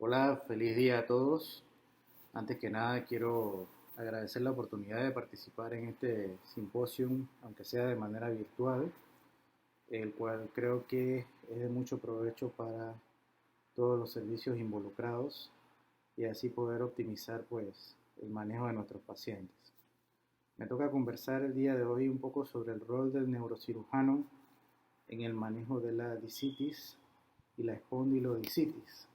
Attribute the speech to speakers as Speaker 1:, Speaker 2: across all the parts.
Speaker 1: Hola, feliz día a todos. Antes que nada, quiero agradecer la oportunidad de participar en este simposium, aunque sea de manera virtual, el cual creo que es de mucho provecho para todos los servicios involucrados y así poder optimizar pues el manejo de nuestros pacientes. Me toca conversar el día de hoy un poco sobre el rol del neurocirujano en el manejo de la discitis y la espondilodiscitis.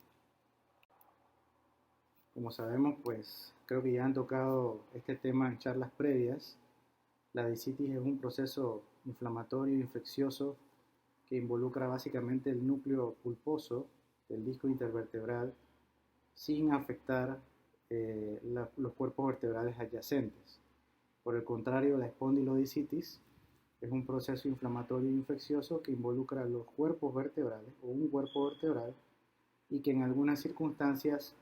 Speaker 1: Como sabemos, pues creo que ya han tocado este tema en charlas previas. La discitis es un proceso inflamatorio e infeccioso que involucra básicamente el núcleo pulposo del disco intervertebral sin afectar los cuerpos vertebrales adyacentes. Por el contrario, la espondilodiscitis es un proceso inflamatorio e infeccioso que involucra los cuerpos vertebrales o un cuerpo vertebral y que en algunas circunstancias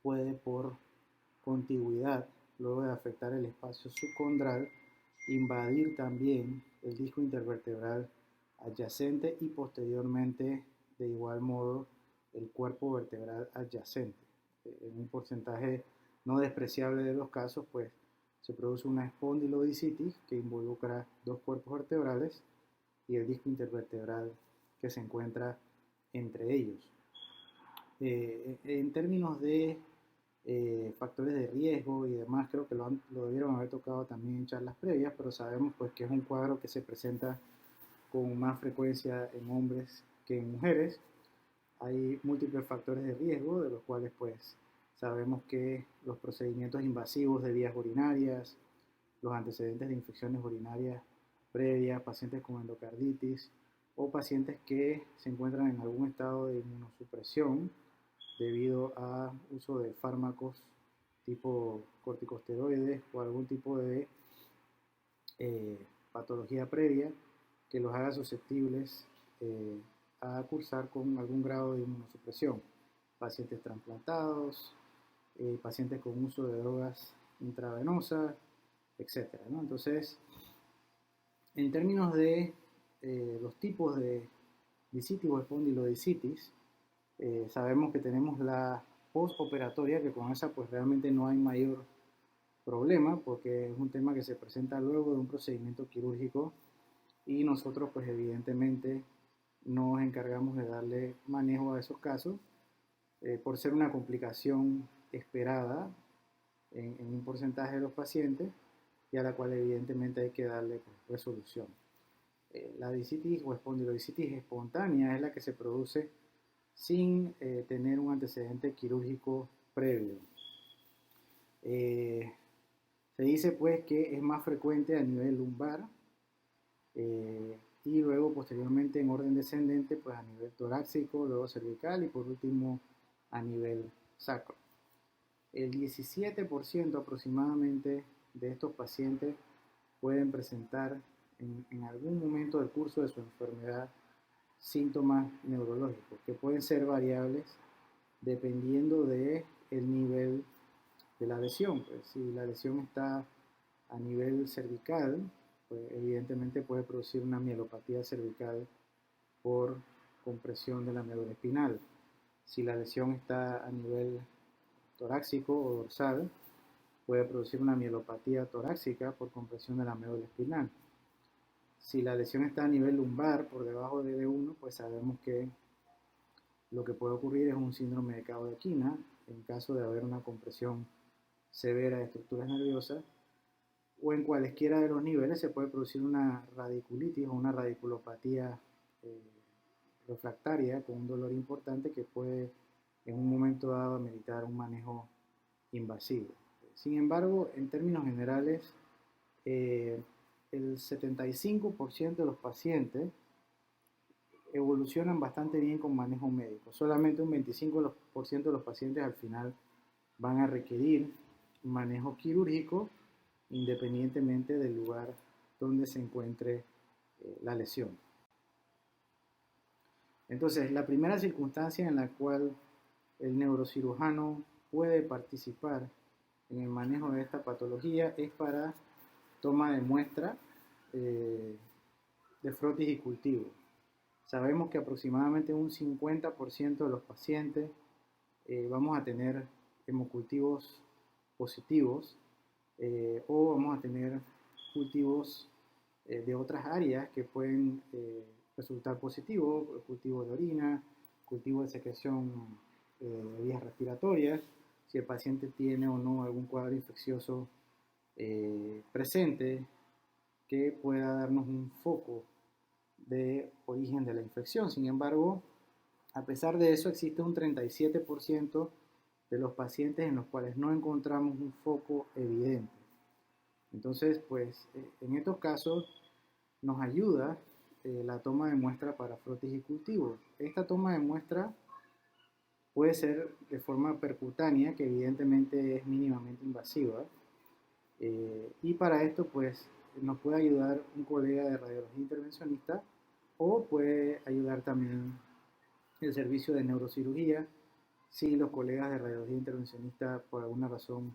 Speaker 1: puede por contigüidad, luego de afectar el espacio subcondral, invadir también el disco intervertebral adyacente y posteriormente, de igual modo, el cuerpo vertebral adyacente. En un porcentaje no despreciable de los casos, pues se produce una espondilodiscitis que involucra dos cuerpos vertebrales y el disco intervertebral que se encuentra entre ellos. En términos de factores de riesgo y demás, creo que lo debieron haber tocado también en charlas previas, pero sabemos pues que es un cuadro que se presenta con más frecuencia en hombres que en mujeres. Hay múltiples factores de riesgo, de los cuales pues sabemos que los procedimientos invasivos de vías urinarias, los antecedentes de infecciones urinarias previas, pacientes con endocarditis o pacientes que se encuentran en algún estado de inmunosupresión debido a uso de fármacos tipo corticosteroides o algún tipo de patología previa que los haga susceptibles a cursar con algún grado de inmunosupresión. Pacientes trasplantados, pacientes con uso de drogas intravenosas, etc. ¿no? Entonces, en términos de los tipos de discitis o espondilodiscitis, sabemos que tenemos la postoperatoria, que con esa pues realmente no hay mayor problema porque es un tema que se presenta luego de un procedimiento quirúrgico y nosotros pues evidentemente nos encargamos de darle manejo a esos casos por ser una complicación esperada en un porcentaje de los pacientes y a la cual evidentemente hay que darle pues, resolución. La discitis o espondilodiscitis espontánea es la que se produce sin tener un antecedente quirúrgico previo. Se dice pues que es más frecuente a nivel lumbar y luego posteriormente en orden descendente pues a nivel torácico, luego cervical y por último a nivel sacro. El 17% aproximadamente de estos pacientes pueden presentar en algún momento del curso de su enfermedad síntomas neurológicos que pueden ser variables dependiendo de el nivel de la lesión. Pues, si la lesión está a nivel cervical, pues evidentemente puede producir una mielopatía cervical por compresión de la médula espinal. Si la lesión está a nivel torácico o dorsal, puede producir una mielopatía torácica por compresión de la médula espinal. Si la lesión está a nivel lumbar, por debajo de D1, pues sabemos que lo que puede ocurrir es un síndrome de cabo de quina en caso de haber una compresión severa de estructuras nerviosas, o en cualesquiera de los niveles se puede producir una radiculitis o una radiculopatía eh, refractaria con un dolor importante que puede en un momento dado ameritar un manejo invasivo. Sin embargo, en términos generales, eh, el 75% de los pacientes evolucionan bastante bien con manejo médico. Solamente un 25% de los pacientes al final van a requerir manejo quirúrgico independientemente del lugar donde se encuentre la lesión. Entonces, la primera circunstancia en la cual el neurocirujano puede participar en el manejo de esta patología es para toma de muestra de frotis y cultivo. Sabemos que aproximadamente un 50% de los pacientes vamos a tener hemocultivos positivos o vamos a tener cultivos de otras áreas que pueden resultar positivos, cultivo de orina, cultivo de secreción de vías respiratorias, si el paciente tiene o no algún cuadro infeccioso presente que pueda darnos un foco de origen de la infección. Sin embargo, a pesar de eso, existe un 37% de los pacientes en los cuales no encontramos un foco evidente. Entonces, pues, en estos casos nos ayuda la toma de muestra para frotis y cultivo. Esta toma de muestra puede ser de forma percutánea, que evidentemente es mínimamente invasiva. Y para esto, pues, nos puede ayudar un colega de radiología intervencionista o puede ayudar también el servicio de neurocirugía si los colegas de radiología intervencionista por alguna razón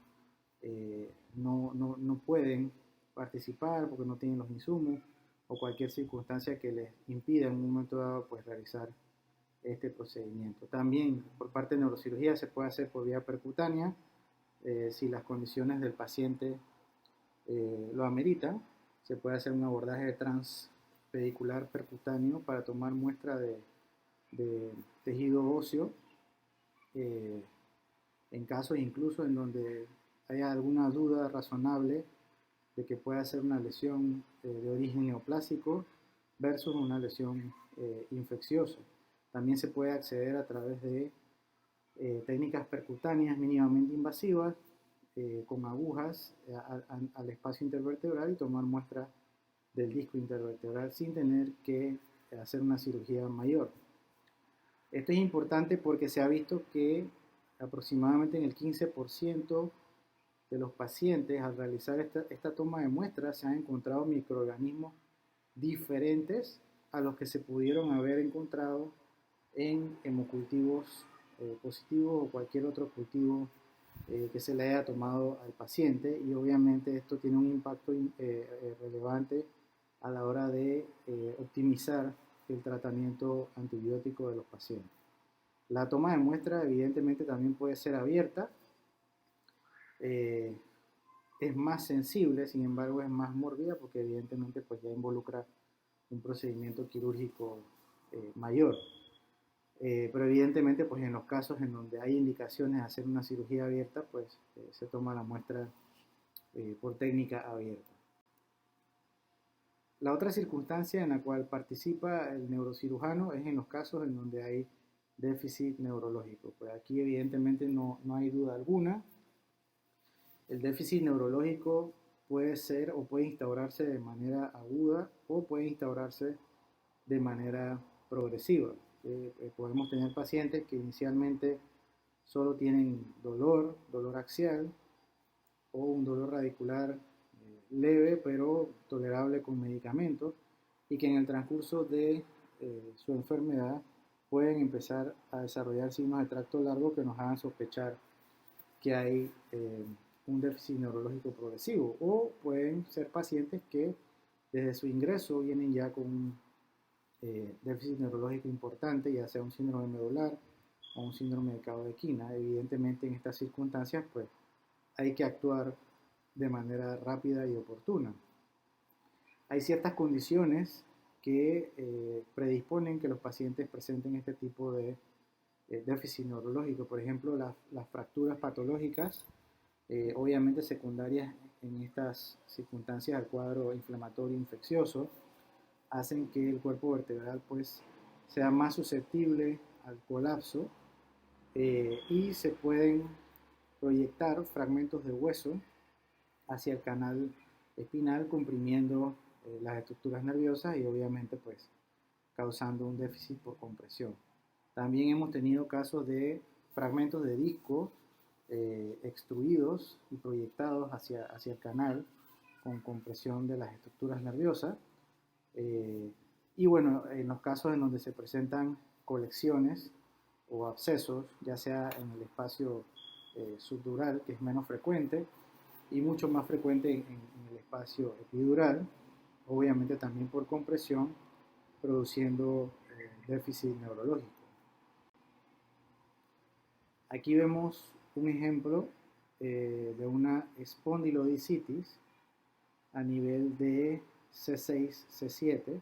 Speaker 1: no pueden participar porque no tienen los insumos o cualquier circunstancia que les impida en un momento dado pues realizar este procedimiento. También por parte de neurocirugía se puede hacer por vía percutánea si las condiciones del paciente lo ameritan. Se puede hacer un abordaje de transpedicular percutáneo para tomar muestra de tejido óseo en casos incluso en donde haya alguna duda razonable de que pueda ser una lesión de origen neoplásico versus una lesión infecciosa. También se puede acceder a través de técnicas percutáneas mínimamente invasivas con agujas al espacio intervertebral y tomar muestra del disco intervertebral sin tener que hacer una cirugía mayor. Esto es importante porque se ha visto que aproximadamente en el 15% de los pacientes al realizar esta toma de muestras se han encontrado microorganismos diferentes a los que se pudieron haber encontrado en hemocultivos positivos o cualquier otro cultivo que se le haya tomado al paciente, y obviamente esto tiene un impacto relevante a la hora de optimizar el tratamiento antibiótico de los pacientes. La toma de muestra evidentemente también puede ser abierta, es más sensible, sin embargo es más mórbida porque evidentemente pues ya involucra un procedimiento quirúrgico mayor. Pero evidentemente pues en los casos en donde hay indicaciones de hacer una cirugía abierta, pues se toma la muestra por técnica abierta. La otra circunstancia en la cual participa el neurocirujano es en los casos en donde hay déficit neurológico. Pues aquí evidentemente no hay duda alguna. El déficit neurológico puede ser o puede instaurarse de manera aguda o puede instaurarse de manera progresiva. Podemos tener pacientes que inicialmente solo tienen dolor axial o un dolor radicular leve pero tolerable con medicamentos, y que en el transcurso de su enfermedad pueden empezar a desarrollar signos de tracto largo que nos hagan sospechar que hay un déficit neurológico progresivo, o pueden ser pacientes que desde su ingreso vienen ya con un déficit neurológico importante, ya sea un síndrome medular o un síndrome de Cobb-de-Quina. Evidentemente en estas circunstancias pues hay que actuar de manera rápida y oportuna. Hay ciertas condiciones que predisponen que los pacientes presenten este tipo de déficit neurológico. Por ejemplo, las fracturas patológicas, obviamente secundarias en estas circunstancias al cuadro inflamatorio infeccioso, hacen que el cuerpo vertebral pues sea más susceptible al colapso y se pueden proyectar fragmentos de hueso hacia el canal espinal, comprimiendo las estructuras nerviosas y obviamente pues causando un déficit por compresión. También hemos tenido casos de fragmentos de disco extruidos y proyectados hacia el canal con compresión de las estructuras nerviosas. Y bueno, en los casos en donde se presentan colecciones o abscesos, ya sea en el espacio subdural, que es menos frecuente, y mucho más frecuente en el espacio epidural, obviamente también por compresión, produciendo déficit neurológico. Aquí vemos un ejemplo de una espondilodicitis a nivel de C6, C7.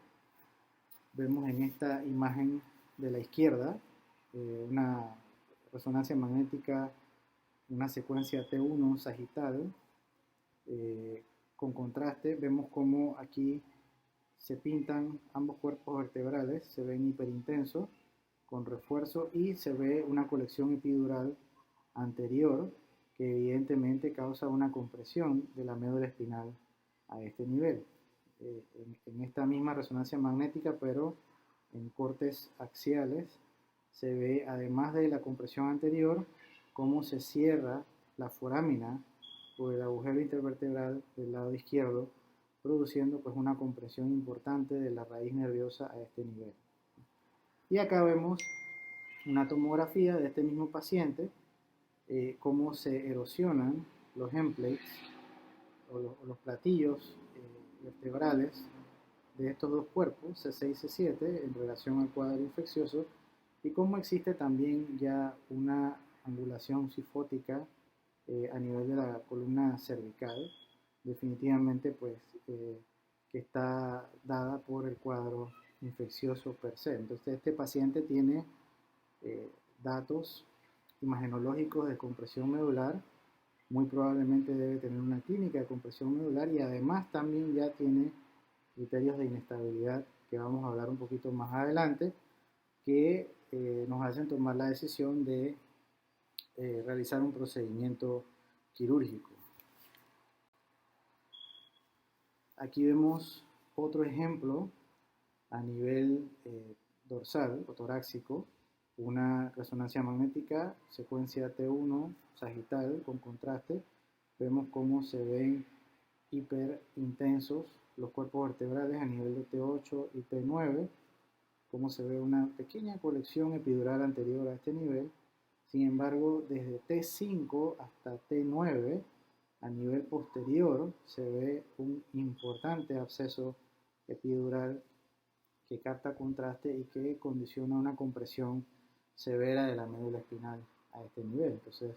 Speaker 1: Vemos en esta imagen de la izquierda una resonancia magnética, una secuencia T1 sagital con contraste. Vemos cómo aquí se pintan ambos cuerpos vertebrales, se ven hiperintensos con refuerzo y se ve una colección epidural anterior que evidentemente causa una compresión de la médula espinal a este nivel. En esta misma resonancia magnética, pero en cortes axiales, se ve, además de la compresión anterior, cómo se cierra la forámina por el agujero intervertebral del lado izquierdo, produciendo pues una compresión importante de la raíz nerviosa a este nivel. Y acá vemos una tomografía de este mismo paciente, cómo se erosionan los emplates o los platillos vertebrales de estos dos cuerpos, C6 y C7, en relación al cuadro infeccioso, y cómo existe también ya una angulación sifótica a nivel de la columna cervical, definitivamente pues que está dada por el cuadro infeccioso per se. Entonces este paciente tiene datos imagenológicos de compresión medular, muy probablemente debe tener una clínica de compresión medular y además también ya tiene criterios de inestabilidad que vamos a hablar un poquito más adelante, que nos hacen tomar la decisión de realizar un procedimiento quirúrgico. Aquí vemos otro ejemplo a nivel dorsal o torácico, una resonancia magnética, secuencia T1 sagital con contraste. Vemos cómo se ven hiperintensos los cuerpos vertebrales a nivel de T8 y T9, cómo se ve una pequeña colección epidural anterior a este nivel. Sin embargo, desde T5 hasta T9, a nivel posterior, se ve un importante absceso epidural que capta contraste y que condiciona una compresión severa de la médula espinal a este nivel. Entonces,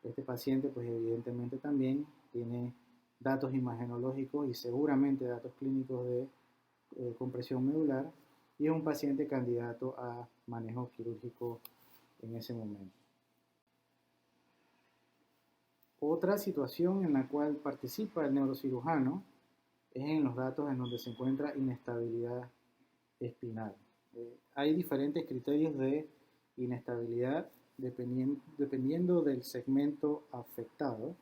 Speaker 1: este paciente, pues evidentemente también tiene datos imagenológicos y seguramente datos clínicos de compresión medular y es un paciente candidato a manejo quirúrgico en ese momento. Otra situación en la cual participa el neurocirujano es en los datos en donde se encuentra inestabilidad espinal. Hay diferentes criterios de inestabilidad dependiendo del segmento afectado.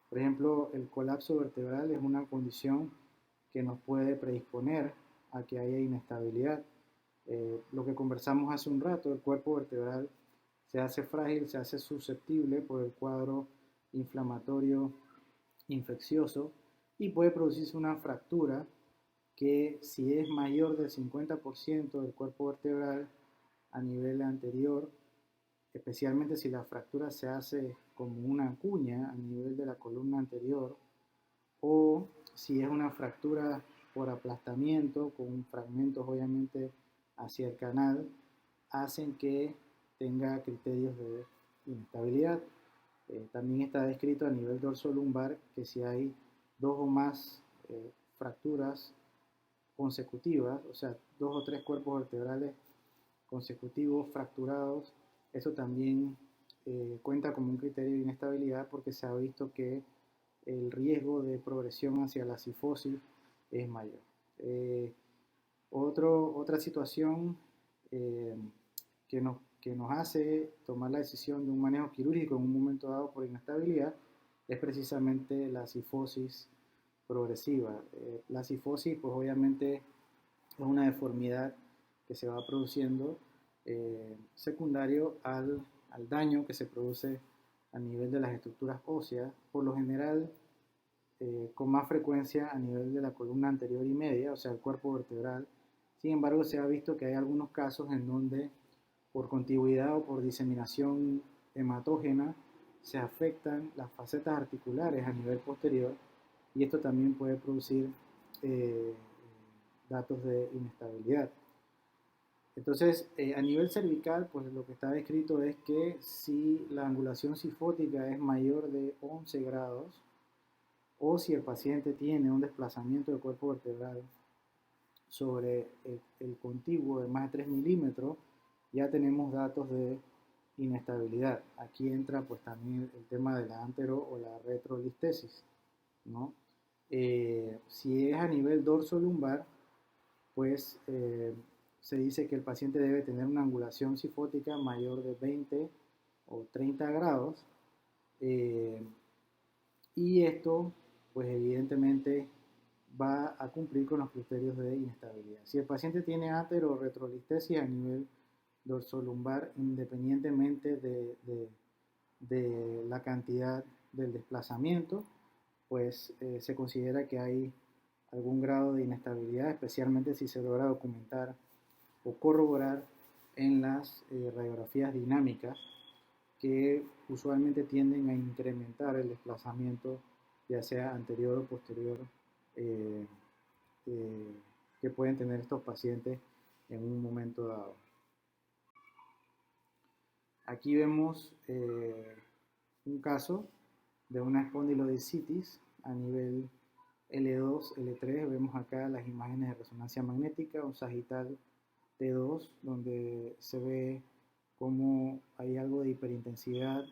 Speaker 1: Por ejemplo, el colapso vertebral es una condición que nos puede predisponer a que haya inestabilidad. Lo que conversamos hace un rato, el cuerpo vertebral se hace frágil, se hace susceptible por el cuadro inflamatorio infeccioso y puede producirse una fractura que si es mayor del 50% del cuerpo vertebral a nivel anterior, especialmente si la fractura se hace como una cuña a nivel de la columna anterior, o si es una fractura por aplastamiento con fragmentos obviamente hacia el canal, hacen que tenga criterios de inestabilidad. También está descrito a nivel dorsolumbar que si hay dos o más fracturas consecutivas, o sea, dos o tres cuerpos vertebrales consecutivos fracturados, eso también cuenta como un criterio de inestabilidad porque se ha visto que el riesgo de progresión hacia la cifosis es mayor. Otra situación que nos hace tomar la decisión de un manejo quirúrgico en un momento dado por inestabilidad es precisamente la cifosis progresiva. La cifosis, pues obviamente es una deformidad que se va produciendo secundario al daño que se produce a nivel de las estructuras óseas, por lo general con más frecuencia a nivel de la columna anterior y media, o sea, el cuerpo vertebral. Sin embargo, se ha visto que hay algunos casos en donde por contigüidad o por diseminación hematógena se afectan las facetas articulares a nivel posterior y esto también puede producir datos de inestabilidad. Entonces, a nivel cervical, pues lo que está descrito es que si la angulación cifótica es mayor de 11 grados o si el paciente tiene un desplazamiento del cuerpo vertebral sobre el contiguo de más de 3 milímetros, ya tenemos datos de inestabilidad. Aquí entra pues también el tema de la antero o la retrolistesis, ¿no? Si es a nivel dorso lumbar, pues se dice que el paciente debe tener una angulación cifótica mayor de 20 o 30 grados, eh, y esto pues evidentemente va a cumplir con los criterios de inestabilidad. Si el paciente tiene ateroretrolistesis a nivel dorsolumbar, independientemente de la cantidad del desplazamiento, pues se considera que hay algún grado de inestabilidad, especialmente si se logra documentar o corroborar en las radiografías dinámicas que usualmente tienden a incrementar el desplazamiento, ya sea anterior o posterior, eh, eh, que pueden tener estos pacientes en un momento dado. Aquí vemos un caso de una espondilodicitis a nivel L2, L3. Vemos acá las imágenes de resonancia magnética, un sagital T2, donde se ve cómo hay algo de hiperintensidad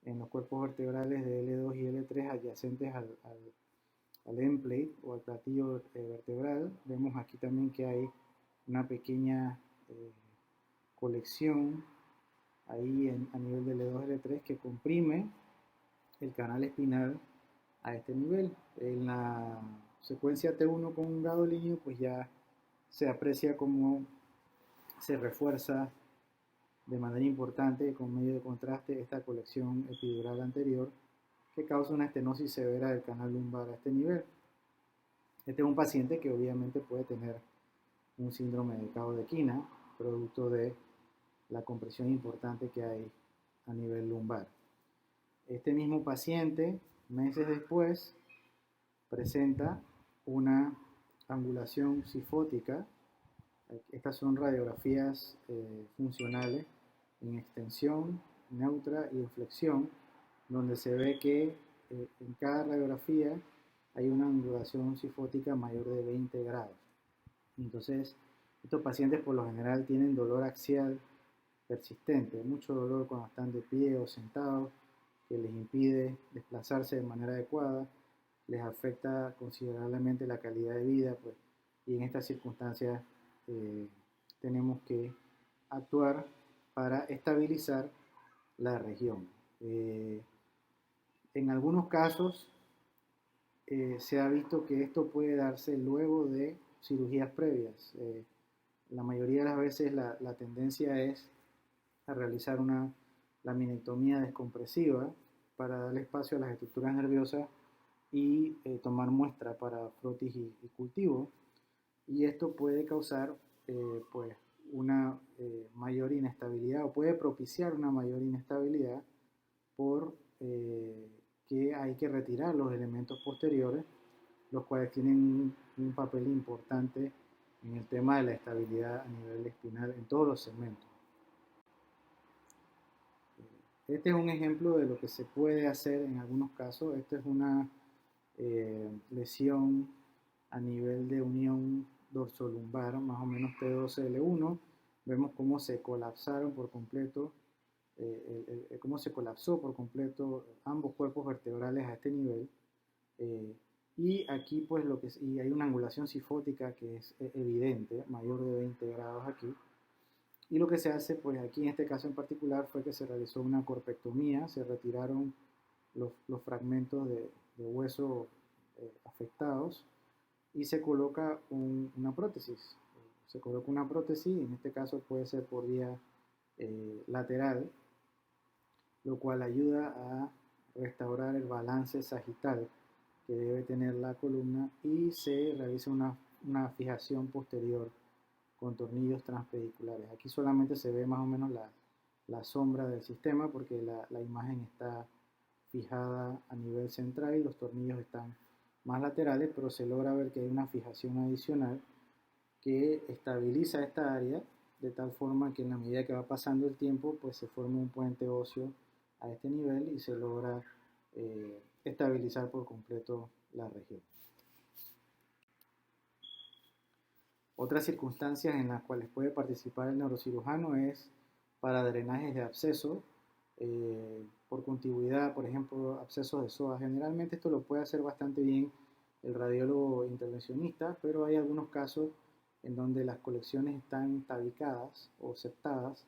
Speaker 1: en los cuerpos vertebrales de L2 y L3 adyacentes al end plate o al platillo vertebral. Vemos aquí también que hay una pequeña colección ahí a nivel de L2, L3 que comprime el canal espinal a este nivel. En la secuencia T1 con un gadolíneo, pues ya se aprecia cómo se refuerza de manera importante con medio de contraste esta colección epidural anterior que causa una estenosis severa del canal lumbar a este nivel. Este es un paciente que obviamente puede tener un síndrome de cabo de quina, producto de la compresión importante que hay a nivel lumbar. Este mismo paciente, meses después, presenta una angulación cifótica. Estas son radiografías funcionales en extensión, neutra y en flexión, donde se ve que en cada radiografía hay una angulación cifótica mayor de 20 grados. Entonces, estos pacientes por lo general tienen dolor axial persistente, mucho dolor cuando están de pie o sentados, que les impide desplazarse de manera adecuada, les afecta considerablemente la calidad de vida, pues, y en estas circunstancias tenemos que actuar para estabilizar la región. En algunos casos se ha visto que esto puede darse luego de cirugías previas. La mayoría de las veces la tendencia es a realizar una laminectomía descompresiva para darle espacio a las estructuras nerviosas y tomar muestra para frotis y cultivo. Y esto puede causar pues una mayor inestabilidad o puede propiciar una mayor inestabilidad por que hay que retirar los elementos posteriores, los cuales tienen un papel importante en el tema de la estabilidad a nivel espinal en todos los segmentos. Este es un ejemplo de lo que se puede hacer en algunos casos. Esta es una lesión a nivel de unión dorsolumbar, más o menos T12L1. Vemos cómo se colapsaron por completo, cómo se colapsó por completo ambos cuerpos vertebrales a este nivel. Y aquí pues y hay una angulación cifótica que es evidente, mayor de 20 grados aquí. Y lo que se hace, pues aquí en este caso en particular, fue que se realizó una corpectomía, se retiraron los fragmentos de hueso afectados y se coloca una prótesis. Se coloca una prótesis, en este caso puede ser por vía lateral, lo cual ayuda a restaurar el balance sagital que debe tener la columna y se realiza una fijación posterior con tornillos transpediculares. Aquí solamente se ve más o menos la sombra del sistema porque la imagen está fijada a nivel central y los tornillos están más laterales, pero se logra ver que hay una fijación adicional que estabiliza esta área de tal forma que en la medida que va pasando el tiempo, pues se forma un puente óseo a este nivel y se logra estabilizar por completo la región. Otras circunstancias en las cuales puede participar el neurocirujano es para drenajes de absceso, por contigüidad, por ejemplo, abscesos de psoas. Generalmente esto lo puede hacer bastante bien el radiólogo intervencionista, pero hay algunos casos en donde las colecciones están tabicadas o septadas,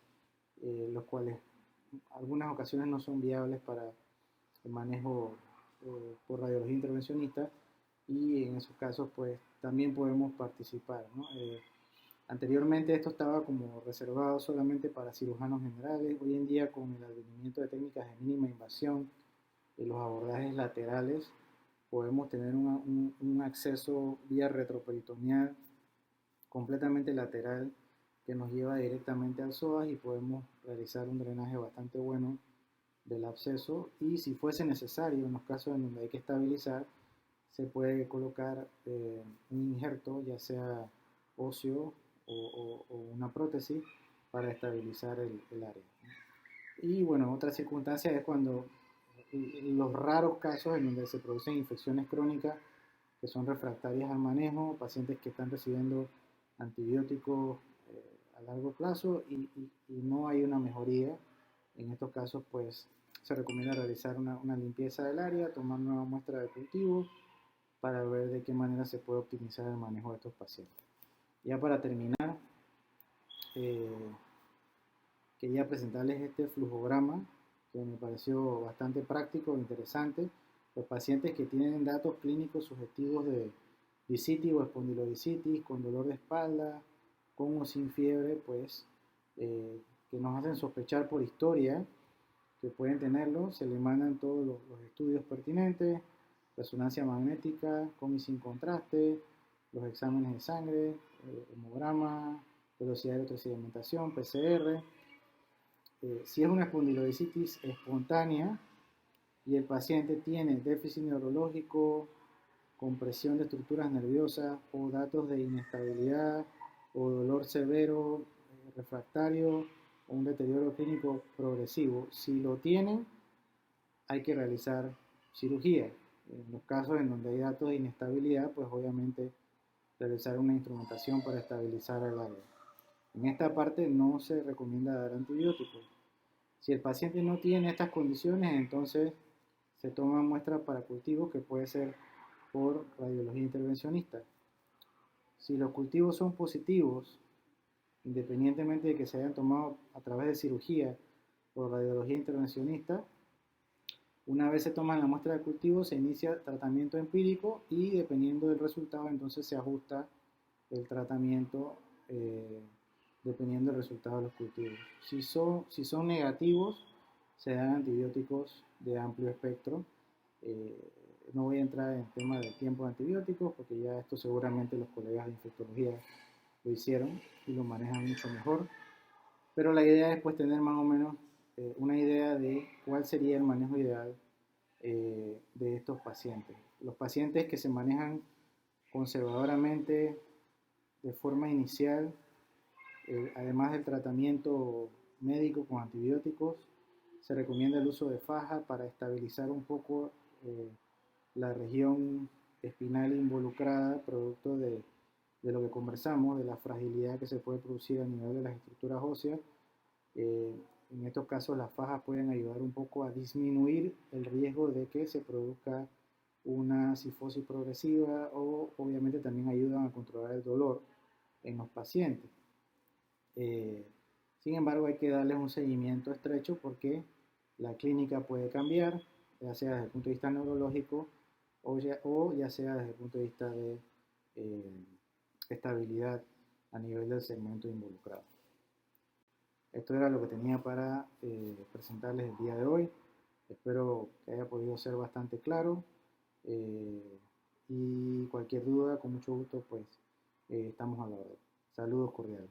Speaker 1: los cuales en algunas ocasiones no son viables para el manejo por radiología intervencionista, y en esos casos pues también podemos participar, ¿no? Anteriormente esto estaba como reservado solamente para cirujanos generales. Hoy en día, con el advenimiento de técnicas de mínima invasión y los abordajes laterales, podemos tener un acceso vía retroperitoneal completamente lateral que nos lleva directamente al psoas y podemos realizar un drenaje bastante bueno del absceso, y si fuese necesario, en los casos en donde hay que estabilizar, se puede colocar un injerto, ya sea óseo o una prótesis, para estabilizar el área. Y bueno, otra circunstancia es cuando los raros casos en donde se producen infecciones crónicas que son refractarias al manejo, pacientes que están recibiendo antibióticos a largo plazo y no hay una mejoría. En estos casos, pues se recomienda realizar una limpieza del área, tomar nueva muestra de cultivo para ver de qué manera se puede optimizar el manejo de estos pacientes. Ya para terminar, eh, quería presentarles este flujograma que me pareció bastante práctico e interesante. Los pacientes que tienen datos clínicos sugestivos de discitis o espondilodiscitis, con dolor de espalda, con o sin fiebre, pues que nos hacen sospechar por historia que pueden tenerlo, se le mandan todos los estudios pertinentes, resonancia magnética, con y sin contraste, los exámenes de sangre, hemograma, velocidad de electrosedimentación, PCR. Si es una espondilodiscitis espontánea y el paciente tiene déficit neurológico, compresión de estructuras nerviosas o datos de inestabilidad o dolor severo, refractario o un deterioro clínico progresivo, si lo tienen, hay que realizar cirugía. En los casos en donde hay datos de inestabilidad, pues obviamente realizar una instrumentación para estabilizar el área. En esta parte no se recomienda dar antibióticos. Si el paciente no tiene estas condiciones, entonces se toma muestra para cultivos, que puede ser por radiología intervencionista. Si los cultivos son positivos, independientemente de que se hayan tomado a través de cirugía o radiología intervencionista, una vez se toma la muestra de cultivo, se inicia tratamiento empírico y dependiendo del resultado, entonces se ajusta el tratamiento dependiendo del resultado de los cultivos. Si son negativos, se dan antibióticos de amplio espectro. No voy a entrar en tema del tiempo de antibióticos porque ya esto seguramente los colegas de infectología lo hicieron y lo manejan mucho mejor. Pero la idea es pues tener más o menos una idea de cuál sería el manejo ideal de estos pacientes. Los pacientes que se manejan conservadoramente de forma inicial, además del tratamiento médico con antibióticos, se recomienda el uso de faja para estabilizar un poco la región espinal involucrada, producto de lo que conversamos, de la fragilidad que se puede producir a nivel de las estructuras óseas. En estos casos las fajas pueden ayudar un poco a disminuir el riesgo de que se produzca una cifosis progresiva, o obviamente también ayudan a controlar el dolor en los pacientes. Sin embargo, hay que darles un seguimiento estrecho porque la clínica puede cambiar, ya sea desde el punto de vista neurológico o ya sea desde el punto de vista de estabilidad a nivel del segmento involucrado. Esto era lo que tenía para presentarles el día de hoy. Espero que haya podido ser bastante claro. Y cualquier duda, con mucho gusto, pues estamos a la orden. Saludos cordiales.